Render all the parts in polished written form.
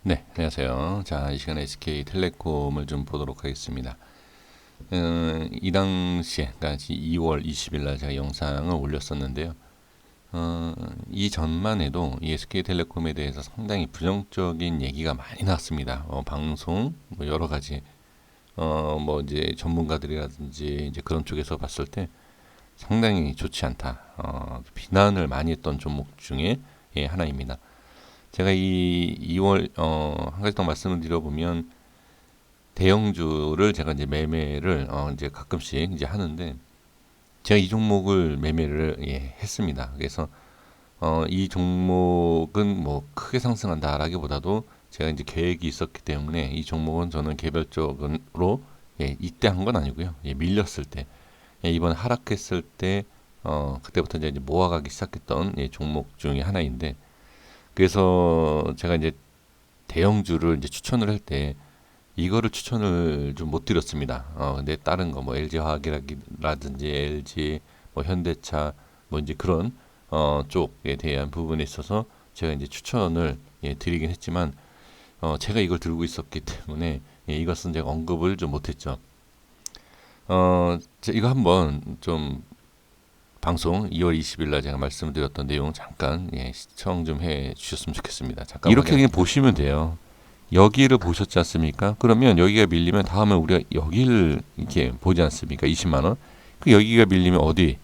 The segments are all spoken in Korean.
네, 안녕하세요. 자, 이 시간에 SK텔레콤을 좀 보도록 하겠습니다. 이 당시에, 그러니까 2월 20일 날 제가 영상을 올렸었는데요. 이 전만 해도 이 SK텔레콤에 대해서 상당히 부정적인 얘기가 많이 나왔습니다. 방송, 뭐 여러 가지, 뭐 이제 전문가들이라든지 이제 그런 쪽에서 봤을 때 상당히 좋지 않다. 비난을 많이 했던 종목 중에 하나입니다. 제가 이 2월 한 가지 더 말씀을 드려보면 대형주를 제가 이제 매매를 이제 가끔씩 이제 하는데 제가 이 종목을 매매를 했습니다. 그래서 이 종목은 뭐 크게 상승한다라기보다도 제가 이제 계획이 있었기 때문에 이 종목은 저는 개별적으로 이때 한 건 아니고요. 밀렸을 때 이번 하락했을 때 그때부터 이제 모아가기 시작했던 종목 중에 하나인데 그래서 제가 이제 대형주를 이제 추천을 할 때 이거를 추천을 좀 못 드렸습니다. 근데 다른 거 뭐 LG화학이라든지 LG 뭐 현대차 뭐 이제 그런 쪽에 대한 부분에 있어서 제가 이제 추천을 드리긴 했지만 제가 이걸 들고 있었기 때문에 이것은 제가 언급을 좀 못했죠. 이거 한번 좀 방송 2월 20일 날 제가 말씀드렸던 내용 잠깐 시청 좀 해 주셨으면 좋겠습니다. 잠깐 이렇게 그냥 보시면 돼요. 여기를 보셨지 않습니까? 그러면 여기가 밀리면 다음에 우리가 여기를 이렇게 보지 않습니까? 20만 원. 그 여기가 밀리면 어디?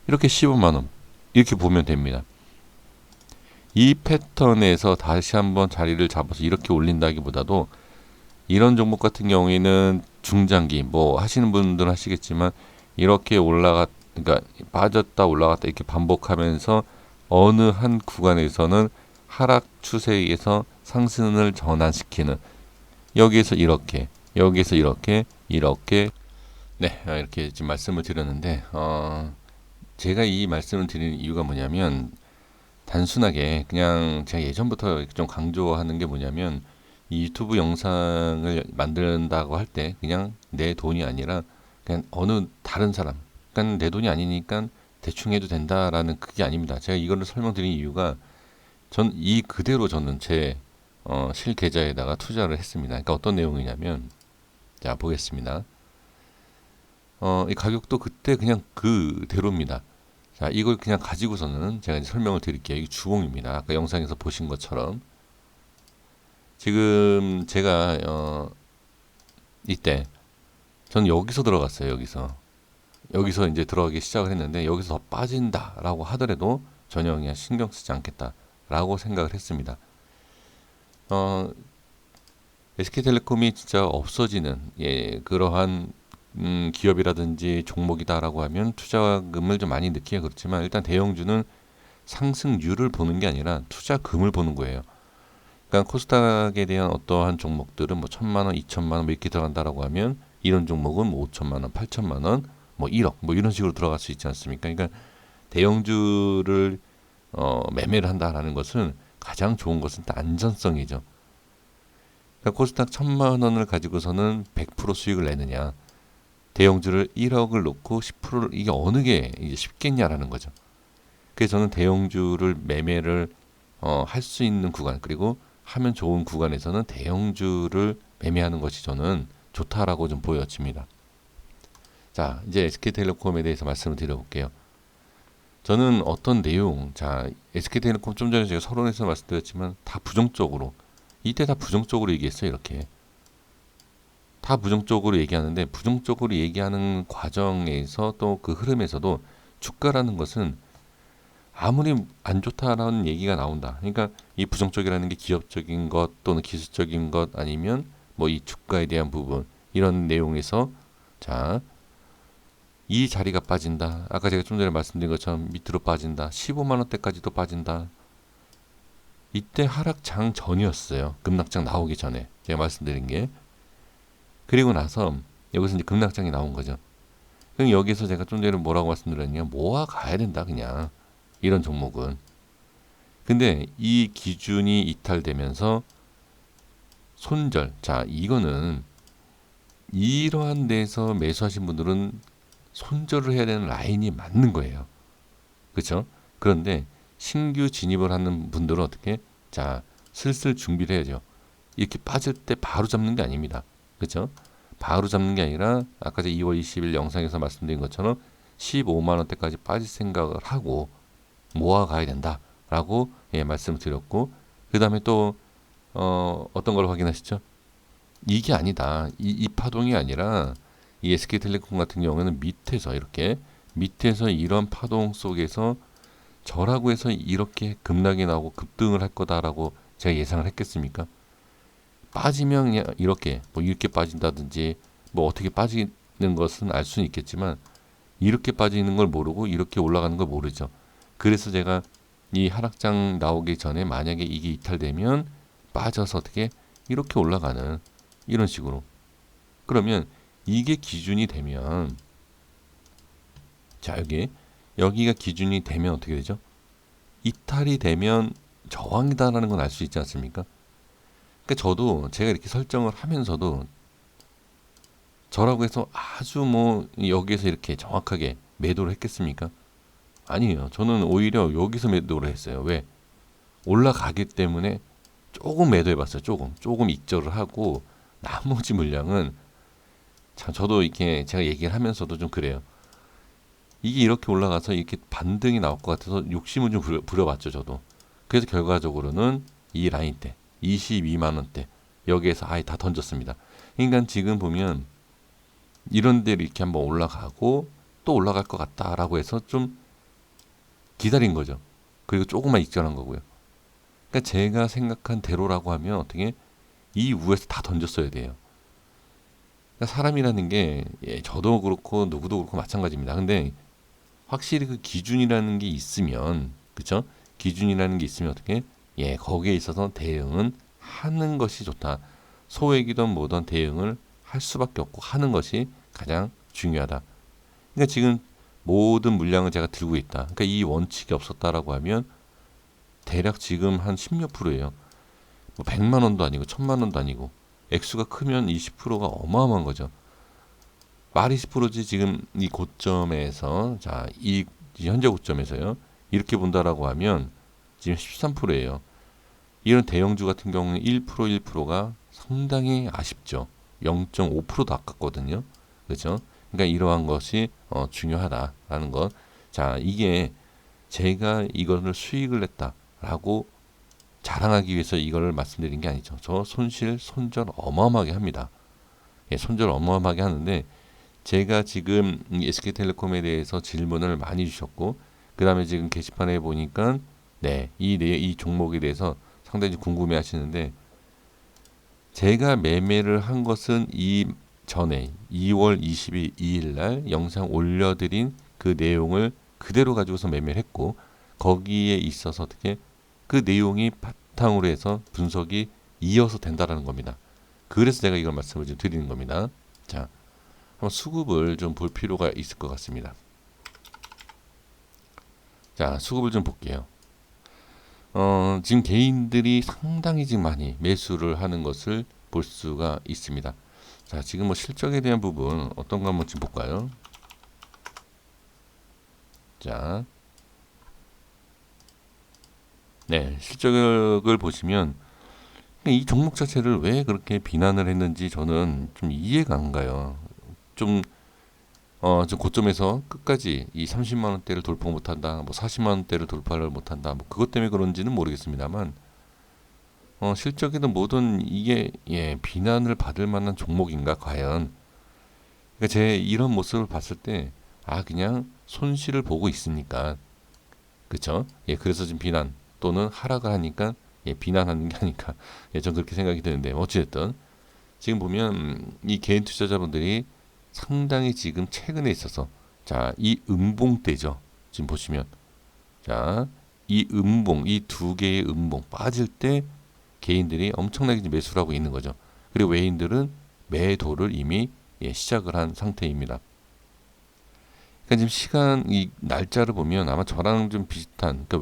이렇게 15만 원. 이렇게 보면 됩니다. 이 패턴에서 다시 한번 자리를 잡아서 이렇게 올린다기보다도 이런 종목 같은 경우에는 중장기 뭐 하시는 분들은 하시겠지만 이렇게 그러니까 빠졌다 올라갔다 이렇게 반복하면서 어느 한 구간에서는 하락 추세에서 상승을 전환시키는 여기에서 이렇게 여기에서 이렇게 네 이렇게 지금 말씀을 드렸는데 제가 이 말씀을 드리는 이유가 뭐냐면 단순하게 그냥 제가 예전부터 좀 강조하는 게 뭐냐면 이 유튜브 영상을 만든다고 할 때 그냥 내 돈이 아니라 그냥 어느 다른 사람 그러니까 내 돈이 아니니까 대충 해도 된다라는 그게 아닙니다. 제가 이거를 설명드린 이유가 전 이 그대로 저는 제 실계좌에다가 투자를 했습니다. 그러니까 어떤 내용이냐면 자 보겠습니다. 이 가격도 그때 그냥 그대로입니다. 자 이걸 그냥 가지고서는 제가 이제 설명을 드릴게요. 이게 주봉입니다. 아까 영상에서 보신 것처럼 지금 제가 이때 전 여기서 들어갔어요. 여기서 이제 들어가기 시작을 했는데 여기서 더 빠진다라고 하더라도 전혀 그냥 신경 쓰지 않겠다라고 생각을 했습니다. SK텔레콤이 진짜 없어지는 그러한 기업이라든지 종목이다라고 하면 투자금을 좀 많이 넣기가 그렇지만 일단 대형주는 상승률을 보는 게 아니라 투자금을 보는 거예요. 그러니까 코스닥에 대한 어떠한 종목들은 뭐 1,000만 원, 2,000만 원 뭐 이렇게 들어간다라고 하면 이런 종목은 뭐 5,000만 원, 8,000만 원, 뭐 1억 뭐 이런 식으로 들어갈 수 있지 않습니까? 그러니까 대형주를 매매를 한다라는 것은 가장 좋은 것은 안전성이죠. 그러니까 코스닥 1,000만 원을 가지고서는 100% 수익을 내느냐, 대형주를 1억을 놓고 10%를 이게 어느 게 이제 쉽겠냐라는 거죠. 그래서 저는 대형주를 매매를 할 수 있는 구간 그리고 하면 좋은 구간에서는 대형주를 매매하는 것이 저는 좋다라고 좀 보여집니다. 자, 이제 SK텔레콤에 대해서 말씀을 드려볼게요. 저는 어떤 내용, 자, SK텔레콤 좀 전에 제가 서론에서 말씀드렸지만 다 부정적으로, 이때 다 부정적으로 얘기했어요, 이렇게. 다 부정적으로 얘기하는데 부정적으로 얘기하는 과정에서 또 그 흐름에서도 주가라는 것은 아무리 안 좋다라는 얘기가 나온다. 그러니까 이 부정적이라는 게 기업적인 것 또는 기술적인 것 아니면 뭐 이 주가에 대한 부분 이런 내용에서 자, 이 자리가 빠진다. 아까 제가 좀 전에 말씀드린 것처럼 밑으로 빠진다. 15만 원대까지도 빠진다. 이때 하락장 전이었어요. 급락장 나오기 전에 제가 말씀드린 게. 그리고 나서 여기서 이제 급락장이 나온 거죠. 그럼 여기서 제가 좀 전에 뭐라고 말씀드렸냐? 모아 가야 된다 그냥. 이런 종목은. 근데 이 기준이 이탈되면서 손절. 자, 이거는 이러한 데서 매수하신 분들은 손절을 해야 되는 라인이 맞는 거예요. 그렇죠? 그런데 신규 진입을 하는 분들은 어떻게? 자, 슬슬 준비를 해야죠. 이렇게 빠질 때 바로 잡는 게 아닙니다. 그렇죠? 바로 잡는 게 아니라 아까 제 2월 20일 영상에서 말씀드린 것처럼 15만 원대까지 빠질 생각을 하고 모아가야 된다라고 말씀을 드렸고, 그 다음에 또 어떤 걸 확인하시죠? 이게 아니다. 이 파동이 아니라 이 SK텔레콤 같은 경우에는 밑에서 이렇게 밑에서 이런 파동 속에서 저라고 해서 이렇게 급락이 나오고 급등을 할 거다라고 제가 예상을 했겠습니까? 빠지면 그냥 이렇게 뭐 이렇게 빠진다든지 뭐 어떻게 빠지는 것은 알 수는 있겠지만 이렇게 빠지는 걸 모르고 이렇게 올라가는 걸 모르죠. 그래서 제가 이 하락장 나오기 전에 만약에 이게 이탈되면 빠져서 어떻게 이렇게 올라가는 이런 식으로, 그러면 이게 기준이 되면, 자 여기가 기준이 되면 어떻게 되죠? 이탈이 되면 저항이다라는 건 알 수 있지 않습니까? 그러니까 저도 제가 이렇게 설정을 하면서도 저라고 해서 아주 뭐 여기에서 이렇게 정확하게 매도를 했겠습니까? 아니에요. 저는 오히려 여기서 매도를 했어요. 왜? 올라가기 때문에 조금 매도해봤어요. 조금 익절을 하고 나머지 물량은, 참 저도 이렇게 제가 얘기를 하면서도 좀 그래요. 이게 이렇게 올라가서 이렇게 반등이 나올 것 같아서 욕심을 좀 부려봤죠, 저도. 그래서 결과적으로는 이 라인대 22만 원대 여기에서 아예 다 던졌습니다. 그러니까 지금 보면 이런 데를 이렇게 한번 올라가고 또 올라갈 것 같다라고 해서 좀 기다린 거죠. 그리고 조금만 익절한 거고요. 그러니까 제가 생각한 대로라고 하면 어떻게 이 위에서 다 던졌어야 돼요. 그러니까 사람이라는 게 저도 그렇고 누구도 그렇고 마찬가지입니다. 근데 확실히 그 기준이라는 게 있으면, 그쵸? 기준이라는 게 있으면 어떻게 거기에 있어서 대응은 하는 것이 좋다. 소액이든 뭐든 대응을 할 수밖에 없고 하는 것이 가장 중요하다. 그러니까 지금 모든 물량을 제가 들고 있다. 그러니까 이 원칙이 없었다라고 하면 대략 지금 한 10몇 프로예요. 뭐 100만 원도 아니고 1000만 원도 아니고, 액수가 크면 20%가 어마어마한 거죠. 말 20%지 지금 이 고점에서, 자, 이 현재 고점에서요. 이렇게 본다라고 하면 지금 13%예요. 이런 대형주 같은 경우는 1%가 상당히 아쉽죠. 0.5%도 아깝거든요. 그렇죠? 그러니까 이러한 것이 중요하다라는 것. 자, 이게 제가 이거를 수익을 냈다라고 자랑하기 위해서 이거를 말씀드린 게 아니죠. 저 손절 어마어마하게 합니다. 손절 어마어마하게 하는데, 제가 지금 SK텔레콤에 대해서 질문을 많이 주셨고, 그 다음에 지금 게시판에 보니까 이 종목에 대해서 상당히 궁금해 하시는데, 제가 매매를 한 것은 이 전에 2월 22일 날 영상 올려드린 그 내용을 그대로 가지고서 매매를 했고, 거기에 있어서 어떻게 그 내용이 바탕으로 해서 분석이 이어서 된다라는 겁니다. 그래서 제가 이걸 말씀을 좀 드리는 겁니다. 자, 한번 수급을 좀 볼 필요가 있을 것 같습니다. 자, 수급을 좀 볼게요. 지금 개인들이 상당히 지금 많이 매수를 하는 것을 볼 수가 있습니다. 자, 지금 뭐 실적에 대한 부분 어떤 거 한번 좀 볼까요? 자, 실적을 보시면 이 종목 자체를 왜 그렇게 비난을 했는지 저는 좀 이해가 안 가요. 좀 고점에서 끝까지 이 30만 원대를 돌파 못한다, 뭐 40만 원대를 돌파를 못한다, 뭐 그것 때문에 그런지는 모르겠습니다만, 실적이든 뭐든 이게 비난을 받을 만한 종목인가 과연? 그러니까 제 이런 모습을 봤을 때 그냥 손실을 보고 있으니까, 그쵸? 그래서 지금 비난 또는 하락을 하니까 비난하는 게 아닐까, 전 그렇게 생각이 드는데, 어찌됐든 지금 보면 이 개인 투자자분들이 상당히 지금 최근에 있어서, 자, 이 음봉대죠. 지금 보시면, 자, 이 음봉, 이 두 개의 음봉 빠질 때 개인들이 엄청나게 매수를 하고 있는 거죠. 그리고 외인들은 매도를 이미 시작을 한 상태입니다. 그러니까 지금 이 날짜를 보면 아마 저랑 좀 비슷한, 그러니까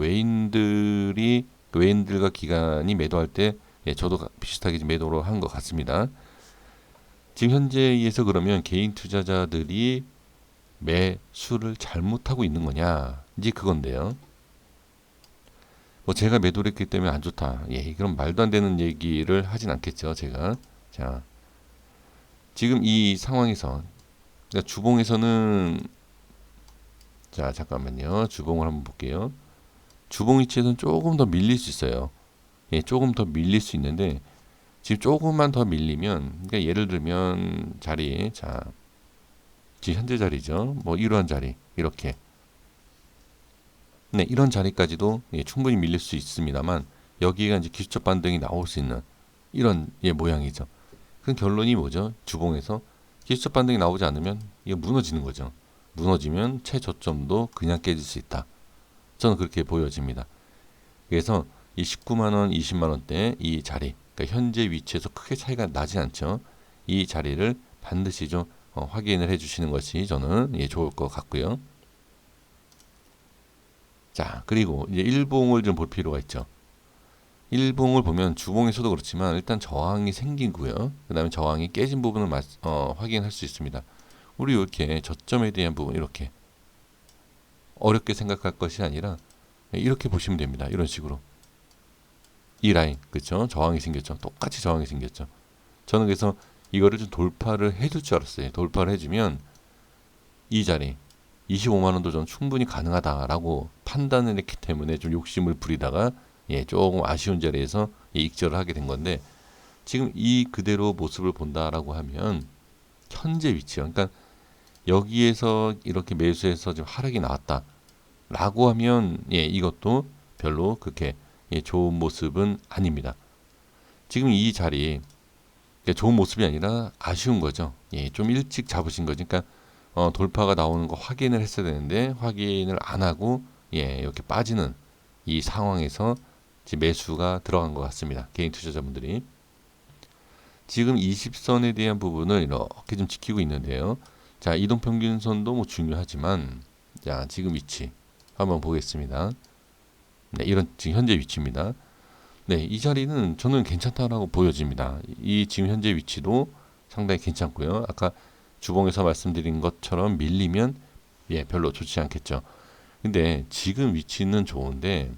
외인들과 기관이 매도할 때 저도 비슷하게 매도를 한 것 같습니다. 지금 현재에서 그러면 개인 투자자들이 매수를 잘못하고 있는 거냐, 이제 그건데요. 뭐 제가 매도를 했기 때문에 안 좋다. 예, 그럼 말도 안 되는 얘기를 하진 않겠죠, 제가. 자, 지금 이 상황에서 그러니까 주봉에서는 자, 잠깐만요. 주봉을 한번 볼게요. 주봉 위치에서는 조금 더 밀릴 수 있어요. 예, 조금 더 밀릴 수 있는데 지금 조금만 더 밀리면 그러니까 예를 들면 자리 자, 지금 현재 자리죠. 뭐 이러한 자리 이렇게 네, 이런 자리까지도 예, 충분히 밀릴 수 있습니다만 여기가 이제 기술적 반등이 나올 수 있는 이런 예, 모양이죠. 그 결론이 뭐죠? 주봉에서 기술적 반등이 나오지 않으면 이게 무너지는 거죠. 무너지면 최저점도 그냥 깨질 수 있다. 저는 그렇게 보여집니다. 그래서 이 19만 원, 20만 원대 이 자리, 그러니까 현재 위치에서 크게 차이가 나지 않죠. 이 자리를 반드시 좀 확인을 해주시는 것이 저는 예, 좋을 것 같고요. 자, 그리고 이제 일봉을 좀 볼 필요가 있죠. 일봉을 보면 주봉에서도 그렇지만 일단 저항이 생기고요. 그 다음에 저항이 깨진 부분을 확인할 수 있습니다. 우리 이렇게 저점에 대한 부분 이렇게 어렵게 생각할 것이 아니라 이렇게 보시면 됩니다. 이런 식으로 이 라인 그렇죠? 저항이 생겼죠. 똑같이 저항이 생겼죠. 저는 그래서 이거를 좀 돌파를 해줄 줄 알았어요. 돌파를 해주면 이 자리 25만 원도 전 충분히 가능하다라고 판단을 했기 때문에 좀 욕심을 부리다가 예, 조금 아쉬운 자리에서 익절을 하게 된 건데 지금 이 그대로 모습을 본다라고 하면 현재 위치 그러니까 여기에서 이렇게 매수해서 지금 하락이 나왔다라고 하면 예, 이것도 별로 그렇게 예, 좋은 모습은 아닙니다. 지금 이 자리 좋은 모습이 아니라 아쉬운 거죠. 예, 좀 일찍 잡으신 거죠. 그러니까 돌파가 나오는 거 확인을 했어야 되는데 확인을 안 하고 예, 이렇게 빠지는 이 상황에서 지금 매수가 들어간 것 같습니다. 개인 투자자분들이 지금 20선에 대한 부분을 이렇게 좀 지키고 있는데요. 자, 이동평균선도 뭐 중요하지만 자, 지금 위치 한번 보겠습니다. 네, 이런 지금 현재 위치입니다. 네, 이 자리는 저는 괜찮다라고 보여집니다. 이 지금 현재 위치도 상당히 괜찮고요. 아까 주봉에서 말씀드린 것처럼 밀리면 예, 별로 좋지 않겠죠. 근데 지금 위치는 좋은데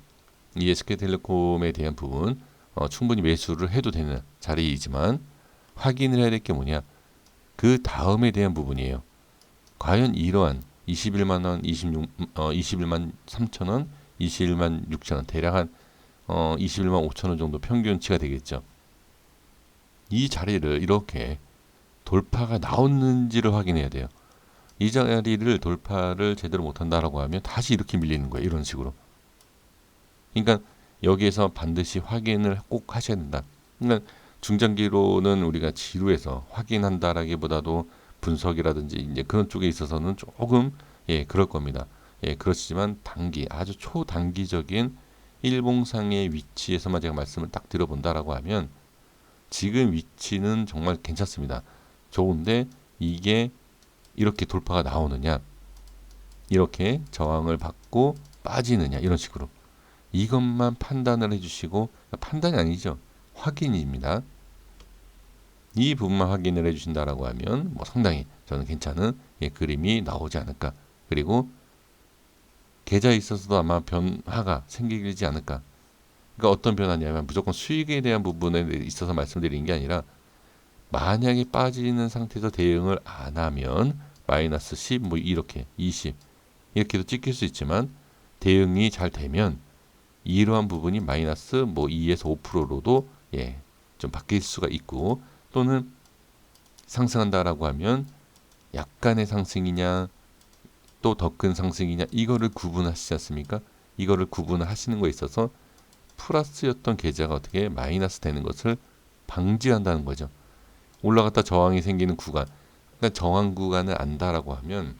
이 SK텔레콤에 대한 부분 충분히 매수를 해도 되는 자리이지만 확인을 해야 될 게 뭐냐? 그 다음에 대한 부분이에요. 과연 이러한 21만 원, 21만 3천 원, 21만 6천 원 대략 한 21만 5천 원 정도 평균치가 되겠죠. 이 자리를 이렇게 돌파가 나오는지를 확인해야 돼요. 이 자리를 돌파를 제대로 못한다라고 하면 다시 이렇게 밀리는 거예요. 이런 식으로. 그러니까 여기에서 반드시 확인을 꼭 하셔야 된다. 그러니까 중장기로는 우리가 지루해서 확인한다라기보다도 분석이라든지 이제 그런 쪽에 있어서는 조금 예 그럴 겁니다. 예 그렇지만 단기 아주 초단기적인 일봉상의 위치에서만 제가 말씀을 딱 드려본다라고 하면 지금 위치는 정말 괜찮습니다. 좋은데 이게 이렇게 돌파가 나오느냐 이렇게 저항을 받고 빠지느냐 이런 식으로 이것만 판단을 해주시고 판단이 아니죠. 확인입니다. 이 부분만 확인을 해주신다라고 하면 뭐 상당히 저는 괜찮은 예, 그림이 나오지 않을까. 그리고 계좌에 있어서도 아마 변화가 생기지 않을까. 그러니까 어떤 변화냐면 무조건 수익에 대한 부분에 있어서 말씀드리는 게 아니라 만약에 빠지는 상태에서 대응을 안 하면 마이너스 10, 뭐 이렇게 20 이렇게도 찍힐 수 있지만 대응이 잘 되면 이러한 부분이 마이너스 뭐 2에서 5%로도 예, 좀 바뀔 수가 있고 또는 상승한다라고 하면 약간의 상승이냐 또 더 큰 상승이냐 이거를 구분하시지 않습니까? 이거를 구분하시는 거에 있어서 플러스였던 계좌가 어떻게 마이너스 되는 것을 방지한다는 거죠. 올라갔다 저항이 생기는 구간 그러니까 저항 구간을 안다라고 하면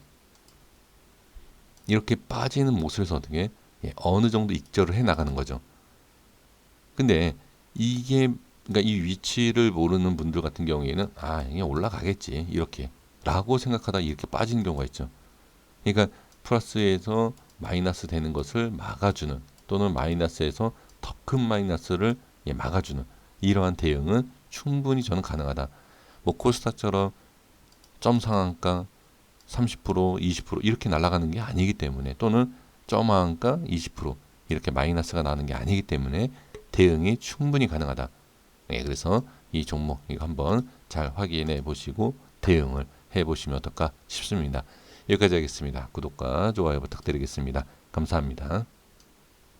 이렇게 빠지는 모습에서 어떻게 예, 어느 정도 익절을 해 나가는 거죠. 근데 이게 그러니까 이 위치를 모르는 분들 같은 경우에는 아 이게 올라가겠지 이렇게 라고 생각하다 이렇게 빠지는 경우가 있죠. 그러니까 플러스에서 마이너스 되는 것을 막아주는 또는 마이너스에서 더 큰 마이너스를 예, 막아주는 이러한 대응은 충분히 저는 가능하다. 뭐 코스닥처럼 점 상한가 30%, 20% 이렇게 날아가는 게 아니기 때문에 또는 점 하한가 20% 이렇게 마이너스가 나는 게 아니기 때문에 대응이 충분히 가능하다. 예, 그래서 이 종목 이거 한번 잘 확인해 보시고 대응을 해 보시면 어떨까 싶습니다. 여기까지 하겠습니다. 구독과 좋아요 부탁드리겠습니다. 감사합니다.